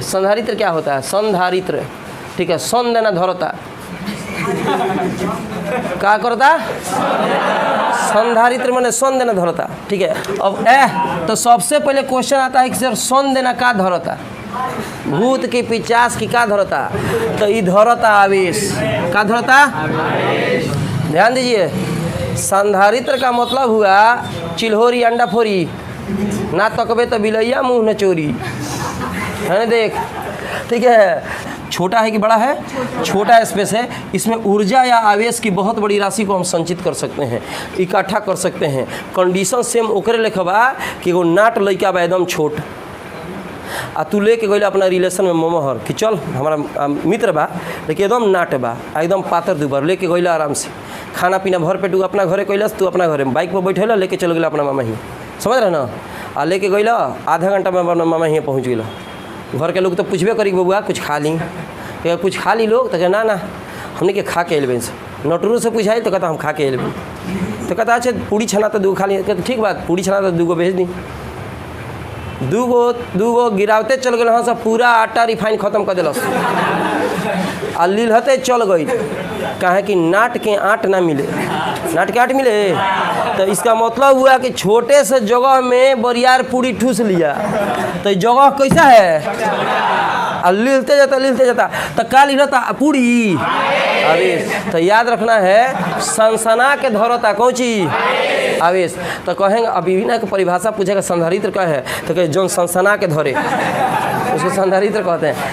संधारित्र क्या होता है? संधारित्र, ठीक है, सन देना धरता, क्या करता? संधारित्र मैंने सन देना धरता, ठीक है। अब तो सबसे पहले क्वेश्चन आता है कि सर सन देना का धरता? भूत की पिचास की का धरता? तो ई धरता आवेश, का धरता? ध्यान दीजिए, संधारित्र का मतलब हुआ चिल्होरी अंडा फोरी, ना तकबे तो बिलैया मुंह न चोरी, है ना? देख, ठीक है, छोटा है कि बड़ा है? छोटा स्पेस है, इसमें ऊर्जा या आवेश की बहुत बड़ी राशि को हम संचित कर सकते हैं, इकट्ठा कर सकते हैं। कंडीशन सेम ओकरे लिखबा कि एगो नाट लइका बा एकदम छोट, आ तू लेके गइल अपना रिलेशन में मोमोहर कि चल हमारा मित्र बा, लेकिन एकदम नाट बा, एकदम पातर दुबर, लेके गइल आराम से, खाना पीना भर पेट अपना घरे कैलस, तू अपना घरे बाइक पर बैठेला, लेके चल गया अपना मामा ही, समझ रहे ना? आ लेके गइल आधा घंटा में अपना मामा ही पहुँच गया। घर के लोग तो पूछबे करी बबुआ कुछ खा ली, क्या कुछ खा ली? लोग तो कहे ना हमने के खा के एलबे से। नटरू से पूछाई तो कहता हम खा के एलबे, तो कहता अच्छा पूड़ी छना तो 2 खा ली, कहते ठीक बात, पूड़ी छना तो 2 भेज दी। 2 गिरावते चल गए, हाँ सब पूरा आटा रिफाइन खत्म कर दिलस, आ लीलहते चल गई, कहे कि नाट के आट ना मिले, नाट के आट मिले। तो इसका मतलब हुआ कि छोटे से जगह में बरियार पूरी ठूस लिया, तो जगह कैसा है? और लीलते जाता तो का लीलता? पूरी आवेश। तो याद रखना है सनसना के धरता कौन चीज? आवेश। तो कहेंगे अभी ना की परिभाषा पूछेगा संधारित्र का है, तो कहे जौन सनसना के धरे उसको संधारित्र कहते हैं।